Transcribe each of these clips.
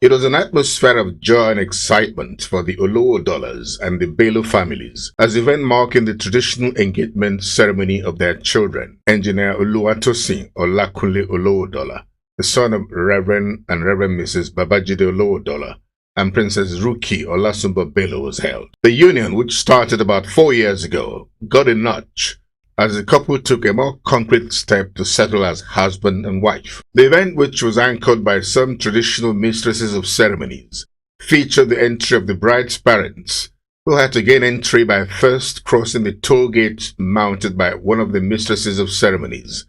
It was an atmosphere of joy and excitement for the Olowodolas and the Bello families, as the event marking the traditional engagement ceremony of their children, Engineer Oluwatosin Olakunle Olowodola, the son of Reverend and Reverend Mrs. Babajide Olowodola, and Princess Ruki Olasumba Bello was held. The union, which started about 4 years ago, got a notch as the couple took a more concrete step to settle as husband and wife. The event, which was anchored by some traditional mistresses of ceremonies, featured the entry of the bride's parents, who had to gain entry by first crossing the toll gate mounted by one of the mistresses of ceremonies,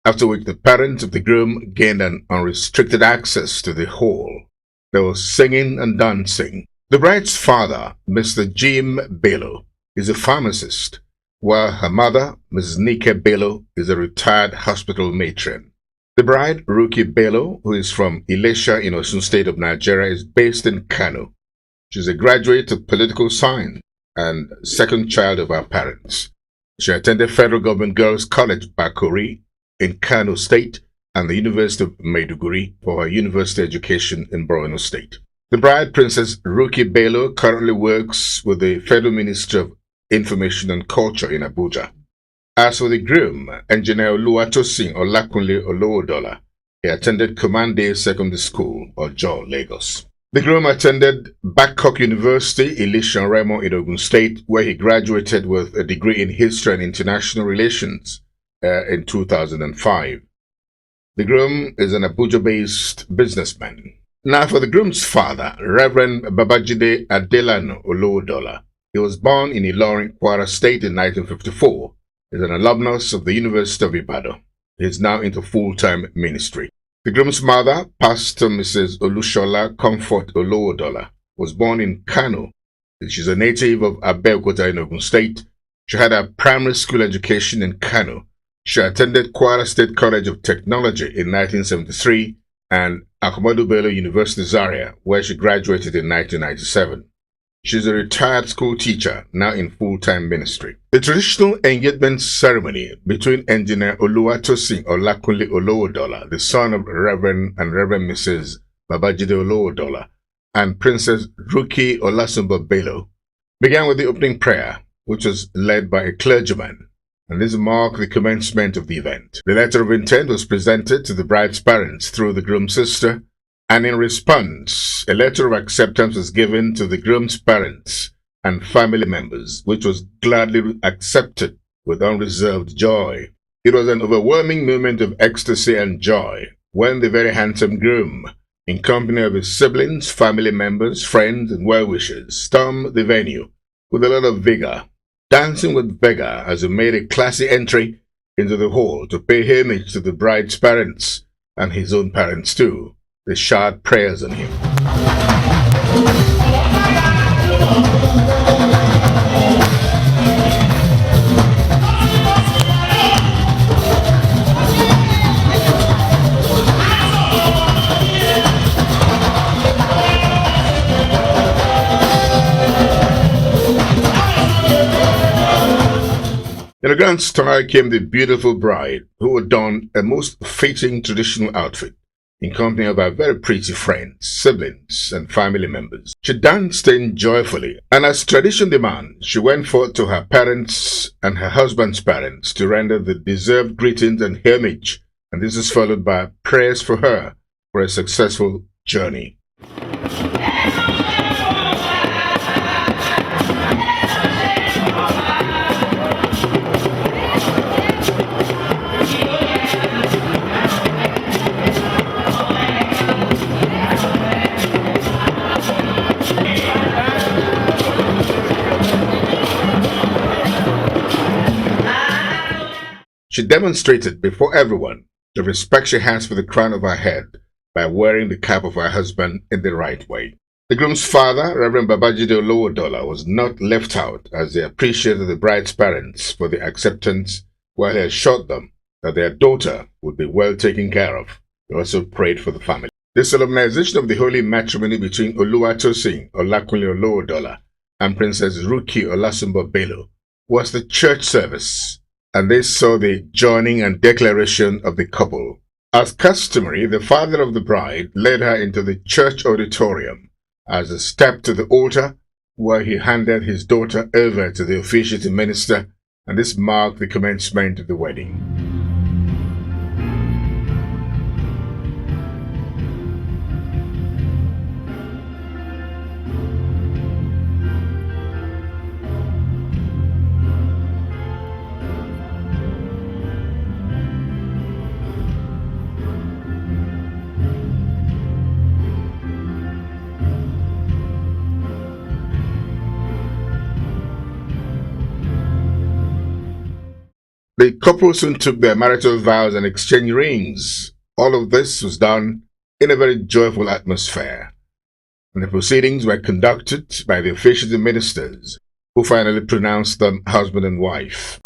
after which the parents of the groom gained an unrestricted access to the hall. There was singing and dancing. The bride's father, Mr. Jim Bello, is a pharmacist, while her mother, Mrs. Nike Bello, is a retired hospital matron. The bride, Ruki Bello, who is from Ilesha in Osun State of Nigeria, is based in Kano. She's a graduate of political science and second child of her parents. She attended Federal Government Girls College, Bakori, in Kano State, and the University of Maiduguri for her university education in Borno State. The bride, Princess Ruki Bello, currently works with the Federal Ministry of Information and Culture in Abuja. As for the groom, Engineer Oluwatosin Olakunle Olowodola, he attended Command Day Secondary School, Ojo, Lagos. The groom attended Babcock University, Ilishan Remo in Ogun State, where he graduated with a degree in History and International Relations in 2005. The groom is an Abuja-based businessman. Now for the groom's father, Reverend Babajide Adelano Olowodola. He was born in Ilorin, Kwara State in 1954. He is an alumnus of the University of Ibadan. He is now into full-time ministry. The groom's mother, Pastor Mrs. Olusola Comfort Olowodola, was born in Kano. She is a native of Abeokuta in Ogun State. She had her primary school education in Kano. She attended Kwara State College of Technology in 1973 and Ahmadu Bello University Zaria, where she graduated in 1997. She is a retired school teacher, now in full-time ministry. The traditional engagement ceremony between Engineer Oluwatosin Olakunle Olowodola, the son of Reverend and Reverend Mrs. Babajide Olowodola, and Princess Ruki Olasumba Bello, began with the opening prayer, which was led by a clergyman, and this marked the commencement of the event. The letter of intent was presented to the bride's parents through the groom's sister, and in response, a letter of acceptance was given to the groom's parents and family members, which was gladly accepted with unreserved joy. It was an overwhelming moment of ecstasy and joy when the very handsome groom, in company of his siblings, family members, friends, and well-wishers, stormed the venue with a lot of vigor, dancing with vigor as he made a classy entry into the hall to pay homage to the bride's parents and his own parents too. They showered prayers on him. In the grand style came the beautiful bride, who adorned a most fitting traditional outfit, in company of her very pretty friends, siblings, and family members. She danced in joyfully, and as tradition demands, she went forth to her parents and her husband's parents to render the deserved greetings and homage, and this is followed by prayers for her for a successful journey. She demonstrated before everyone the respect she has for the crown of her head by wearing the cap of her husband in the right way. The groom's father, Reverend Babajide Olowodola, was not left out as they appreciated the bride's parents for the acceptance, while he assured them that their daughter would be well taken care of. He also prayed for the family. The solemnization of the holy matrimony between Oluwatosin Olakunle Olowodola and Princess Ruki Olasumba Bello was the church service, and they saw the joining and declaration of the couple As customary, the father of the bride led her into the church auditorium as a step to the altar, where he handed his daughter over to the officiating minister, and this marked the commencement of the wedding. The couple soon took their marital vows and exchanged rings. All of this was done in a very joyful atmosphere, and the proceedings were conducted by the officiating ministers, who finally pronounced them husband and wife.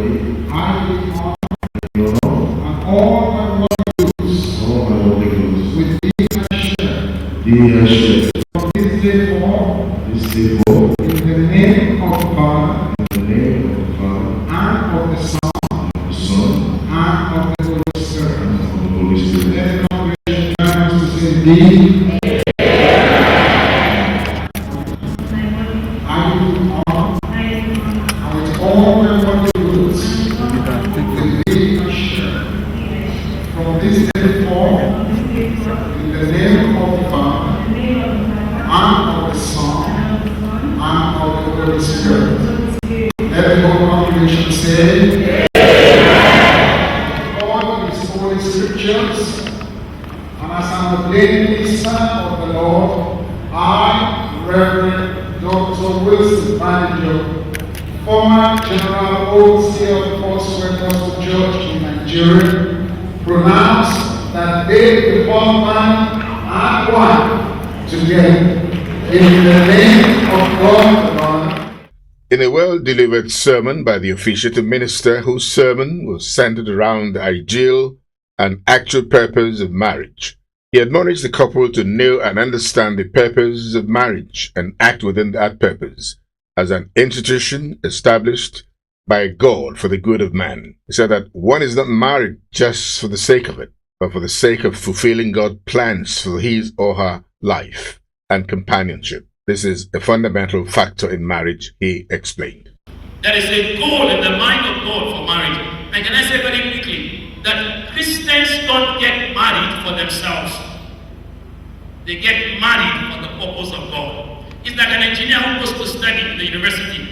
Former General Overseer of the Force Records Church in Nigeria, pronounced that they, the husband and wife, together in the name of God the Father. In a well-delivered sermon by the officiating minister, whose sermon was centered around the ideal and actual purpose of marriage, he admonished the couple to know and understand the purpose of marriage and act within that purpose as an institution established by God for the good of man. He said that one is not married just for the sake of it, but for the sake of fulfilling God's plans for his or her life and companionship. This is a fundamental factor in marriage, he explained. There is a goal in the mind of God for marriage. And can I say very quickly that Christians don't get married for themselves. They get married for the purpose of God. It's like an engineer who goes to study in the university.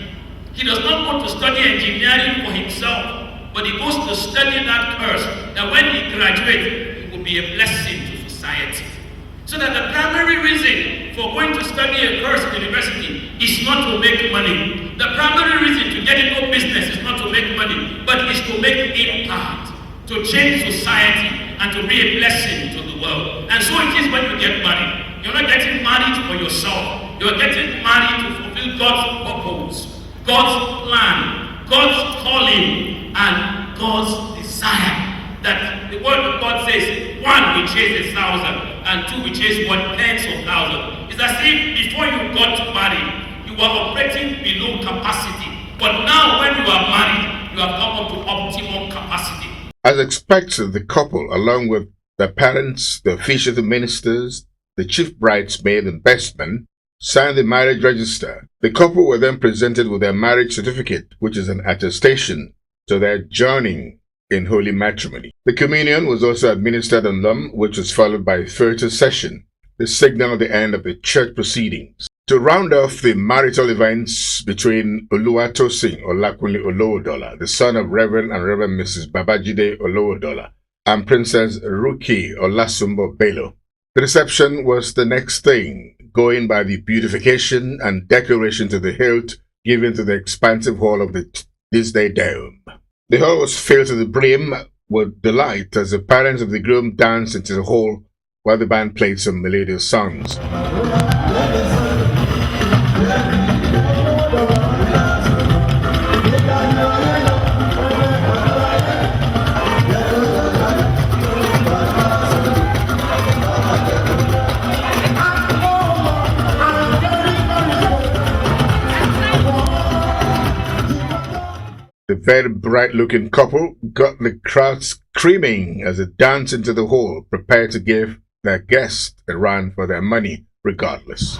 He does not want to study engineering for himself, but he goes to study that course, that when he graduates, it will be a blessing to society. So that the primary reason for going to study a course in the university is not to make money. The primary reason to get into business is not to make money, but is to make impact, to change society, and to be a blessing to the world. And so it is when you get married. You're not getting married for yourself. You're getting married to fulfill God's purpose, God's plan, God's calling, and God's desire. That the word of God says, one will chase 1,000, and two will chase tens of thousands. It's as if before you got married, you were operating below capacity. But now when you are married, you have come up to optimum capacity. As expected, the couple, along with their parents, the officiating ministers, the chief bridesmaid and best man, signed the marriage register. The couple were then presented with their marriage certificate, which is an attestation to their joining in holy matrimony. The communion was also administered on them, which was followed by a photo session, the signal at the end of the church proceedings. To round off the marital events between Oluwatosin Olowodola, the son of Reverend and Reverend Mrs. Babajide Olowodola, and Princess Ruki Olasumbo Bello, the reception was the next thing, going by the beautification and decoration to the hilt given to the expansive hall of the Disney Dome. The hall was filled to the brim with delight as the parents of the groom danced into the hall while the band played some melodious songs. The very bright-looking couple got the crowd screaming as they danced into the hall, prepared to give their guests a run for their money regardless.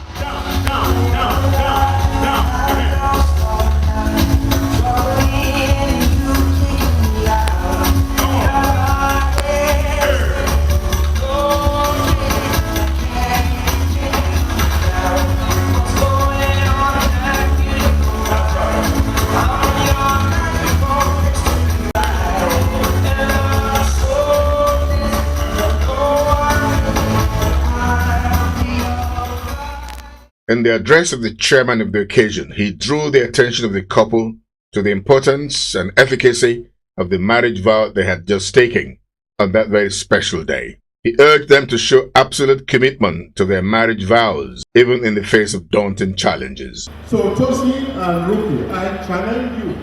In the address of the chairman of the occasion, he drew the attention of the couple to the importance and efficacy of the marriage vow they had just taken on that very special day. He urged them to show absolute commitment to their marriage vows, even in the face of daunting challenges. So Tosin and Ruki, I challenge you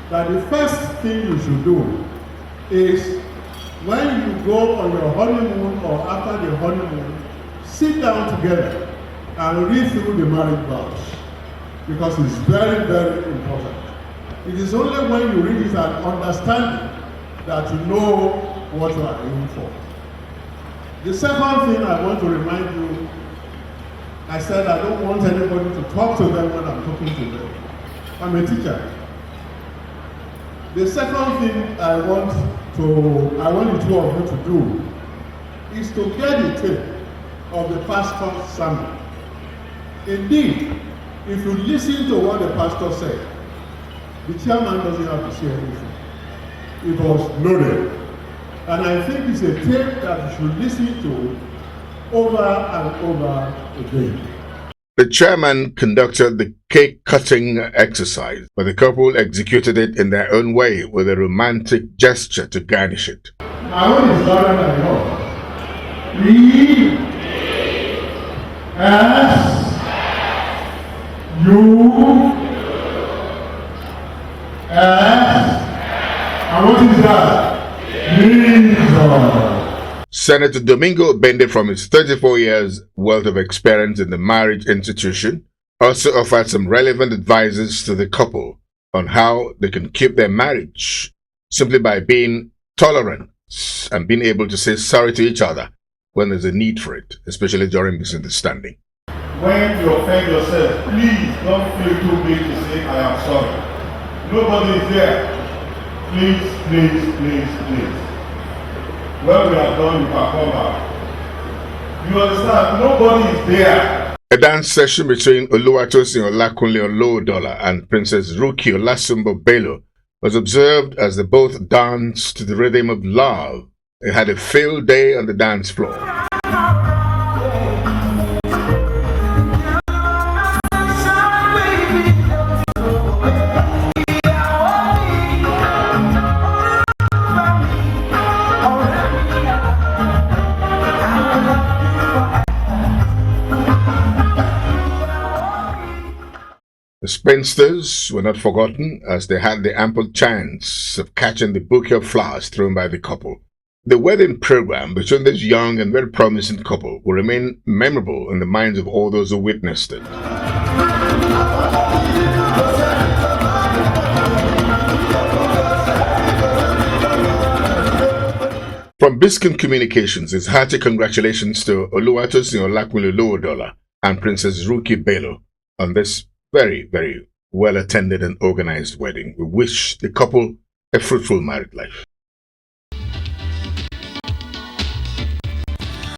that the first thing you should do is when you go on your honeymoon or after the honeymoon, sit down together and read through the marriage vows, because it's very, very important. It is only when you read it and understand it that you know what you are aiming for. The second thing I want to remind you, I said I don't want anybody to talk to them when I'm talking to them. I'm a teacher. The second thing I want the two of you to do is to get the tape of the pastor's sermon. Indeed, if you listen to what the pastor said, the chairman doesn't have to say anything. It was loaded. And I think it's a tape that you should listen to over and over again. The chairman conducted the cake-cutting exercise, but the couple executed it in their own way with a romantic gesture to garnish it. My own is louder than yours. We as you as, and what is that? Senator Domingo Bende, from his 34 years worth of experience in the marriage institution, also offered some relevant advices to the couple on how they can keep their marriage simply by being tolerant and being able to say sorry to each other when there's a need for it, especially during misunderstanding. When you offend yourself, please don't feel too big to say, I am sorry. Nobody is there. Please, please, please, please. When we are done, you can come back. You understand? Nobody is there. A dance session between Oluwatosin Olowodola and Princess Ruki Olasumbo Bello was observed as they both danced to the rhythm of love. They had a field day on the dance floor. The spinsters were not forgotten, as they had the ample chance of catching the bouquet of flowers thrown by the couple. The wedding program between this young and very promising couple will remain memorable in the minds of all those who witnessed it. From Biscuit Communications, his hearty congratulations to Oluwatosin Olowodola and Princess Ruki Bello on this very, very well attended and organized wedding. We wish the couple a fruitful married life.